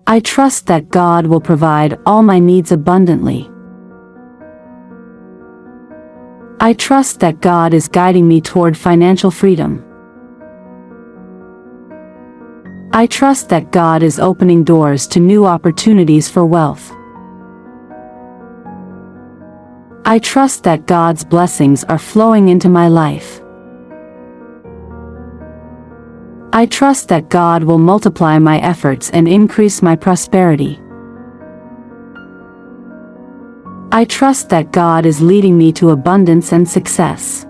I trust that God will provide all my needs abundantly. I trust that God is guiding me toward financial freedom. I trust that God is opening doors to new opportunities for wealth. I trust that God's blessings are flowing into my life. I trust that God will multiply my efforts and increase my prosperity. I trust that God is leading me to abundance and success.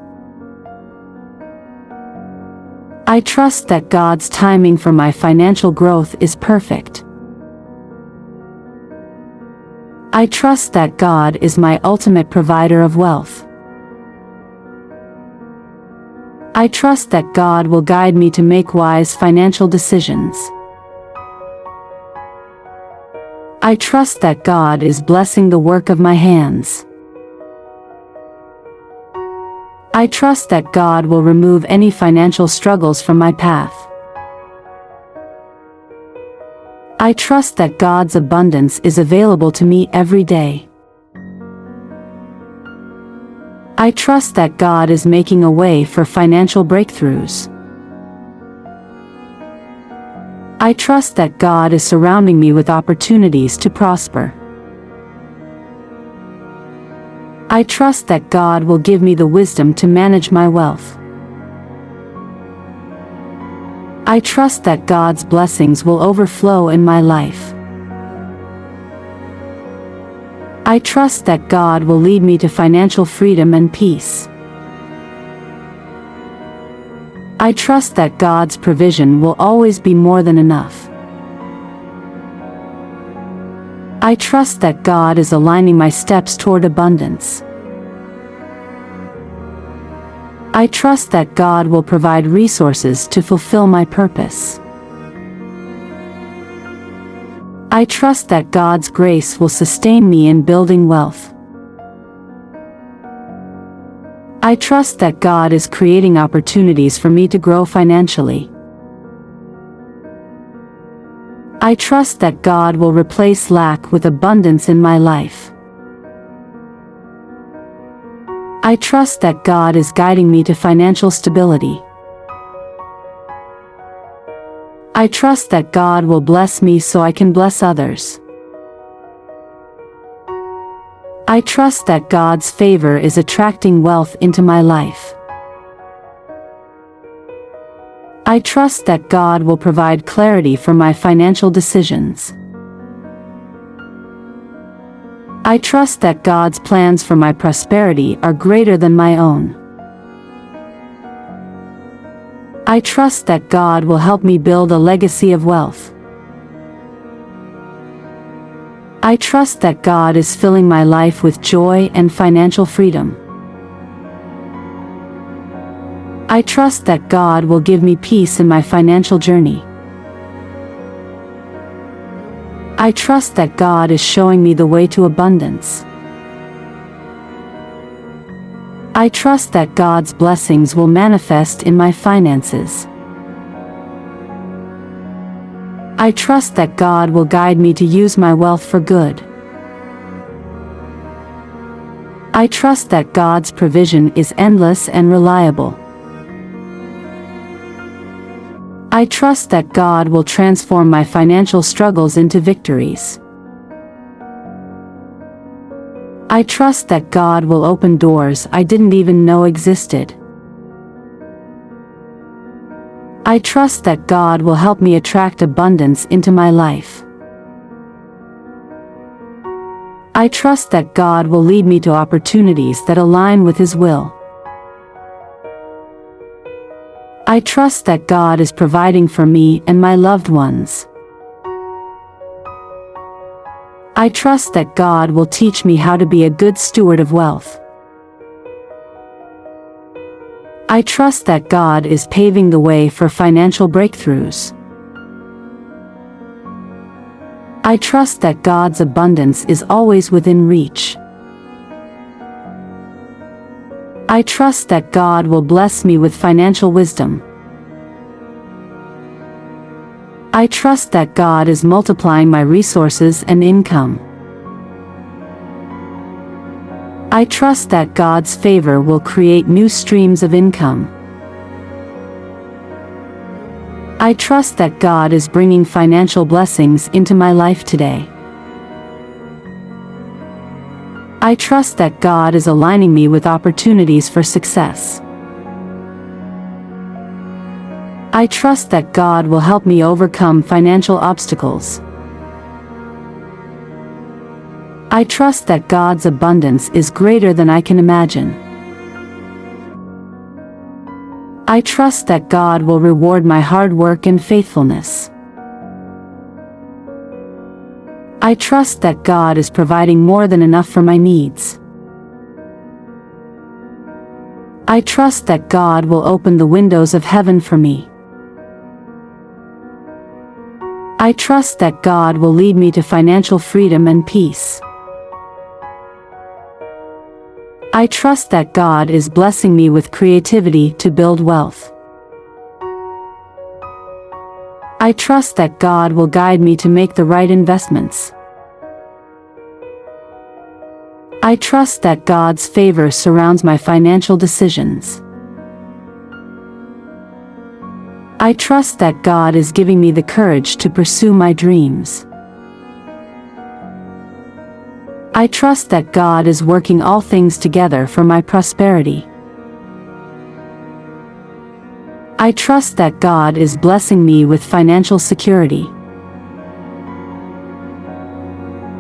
I trust that God's timing for my financial growth is perfect. I trust that God is my ultimate provider of wealth. I trust that God will guide me to make wise financial decisions. I trust that God is blessing the work of my hands. I trust that God will remove any financial struggles from my path. I trust that God's abundance is available to me every day. I trust that God is making a way for financial breakthroughs. I trust that God is surrounding me with opportunities to prosper. I trust that God will give me the wisdom to manage my wealth. I trust that God's blessings will overflow in my life. I trust that God will lead me to financial freedom and peace. I trust that God's provision will always be more than enough. I trust that God is aligning my steps toward abundance. I trust that God will provide resources to fulfill my purpose. I trust that God's grace will sustain me in building wealth. I trust that God is creating opportunities for me to grow financially. I trust that God will replace lack with abundance in my life. I trust that God is guiding me to financial stability. I trust that God will bless me so I can bless others. I trust that God's favor is attracting wealth into my life. I trust that God will provide clarity for my financial decisions. I trust that God's plans for my prosperity are greater than my own. I trust that God will help me build a legacy of wealth. I trust that God is filling my life with joy and financial freedom. I trust that God will give me peace in my financial journey. I trust that God is showing me the way to abundance. I trust that God's blessings will manifest in my finances. I trust that God will guide me to use my wealth for good. I trust that God's provision is endless and reliable. I trust that God will transform my financial struggles into victories. I trust that God will open doors I didn't even know existed. I trust that God will help me attract abundance into my life. I trust that God will lead me to opportunities that align with His will. I trust that God is providing for me and my loved ones. I trust that God will teach me how to be a good steward of wealth. I trust that God is paving the way for financial breakthroughs. I trust that God's abundance is always within reach. I trust that God will bless me with financial wisdom. I trust that God is multiplying my resources and income. I trust that God's favor will create new streams of income. I trust that God is bringing financial blessings into my life today. I trust that God is aligning me with opportunities for success. I trust that God will help me overcome financial obstacles. I trust that God's abundance is greater than I can imagine. I trust that God will reward my hard work and faithfulness. I trust that God is providing more than enough for my needs. I trust that God will open the windows of heaven for me. I trust that God will lead me to financial freedom and peace. I trust that God is blessing me with creativity to build wealth. I trust that God will guide me to make the right investments. I trust that God's favor surrounds my financial decisions. I trust that God is giving me the courage to pursue my dreams. I trust that God is working all things together for my prosperity. I trust that God is blessing me with financial security.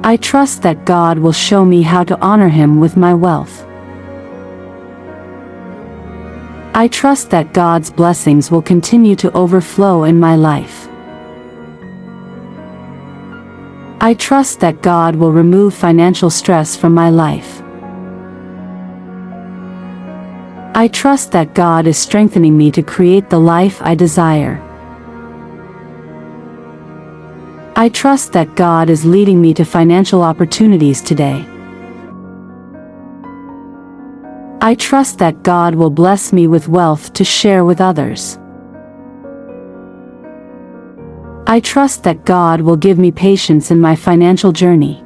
I trust that God will show me how to honor Him with my wealth. I trust that God's blessings will continue to overflow in my life. I trust that God will remove financial stress from my life. I trust that God is strengthening me to create the life I desire. I trust that God is leading me to financial opportunities today. I trust that God will bless me with wealth to share with others. I trust that God will give me patience in my financial journey.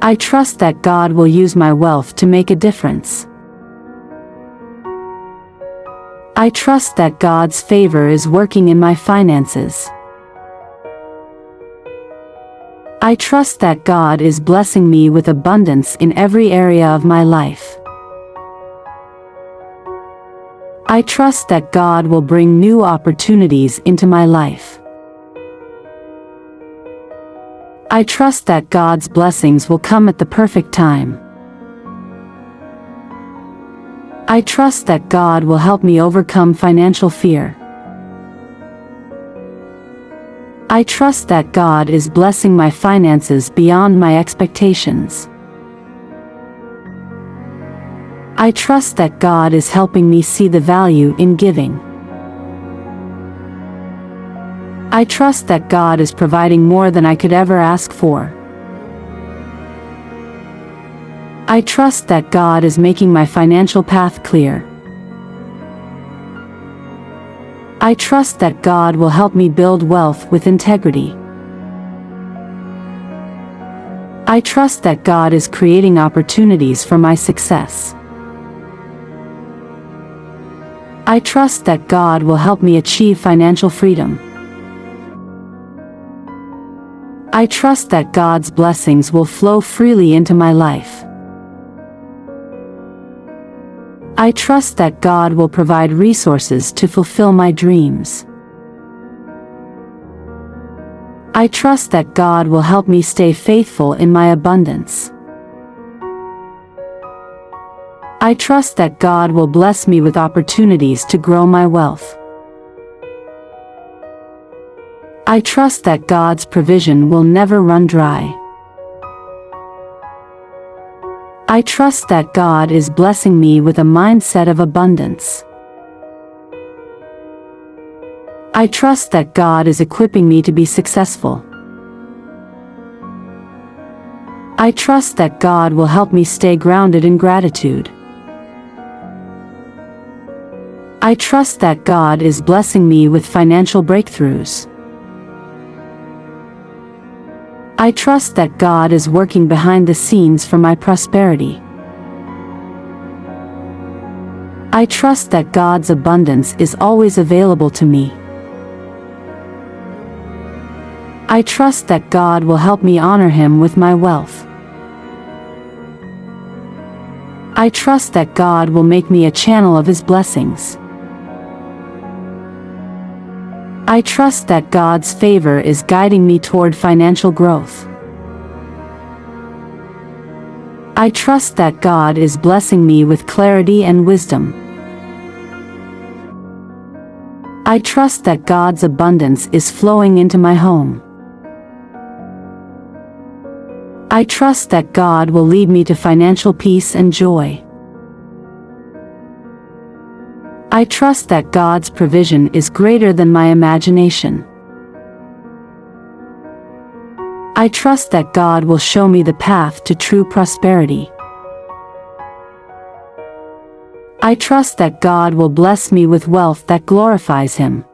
I trust that God will use my wealth to make a difference. I trust that God's favor is working in my finances. I trust that God is blessing me with abundance in every area of my life. I trust that God will bring new opportunities into my life. I trust that God's blessings will come at the perfect time. I trust that God will help me overcome financial fear. I trust that God is blessing my finances beyond my expectations. I trust that God is helping me see the value in giving. I trust that God is providing more than I could ever ask for. I trust that God is making my financial path clear. I trust that God will help me build wealth with integrity. I trust that God is creating opportunities for my success. I trust that God will help me achieve financial freedom. I trust that God's blessings will flow freely into my life. I trust that God will provide resources to fulfill my dreams. I trust that God will help me stay faithful in my abundance. I trust that God will bless me with opportunities to grow my wealth. I trust that God's provision will never run dry. I trust that God is blessing me with a mindset of abundance. I trust that God is equipping me to be successful. I trust that God will help me stay grounded in gratitude. I I trust that God is blessing me with financial breakthroughs. I trust that God is working behind the scenes for my prosperity. I trust that God's abundance is always available to me. I trust that God will help me honor Him with my wealth. I trust that God will make me a channel of His blessings. I trust that God's favor is guiding me toward financial growth. I trust that God is blessing me with clarity and wisdom. I trust that God's abundance is flowing into my home. I trust that God will lead me to financial peace and joy. I trust that God's provision is greater than my imagination. I trust that God will show me the path to true prosperity. I trust that God will bless me with wealth that glorifies Him.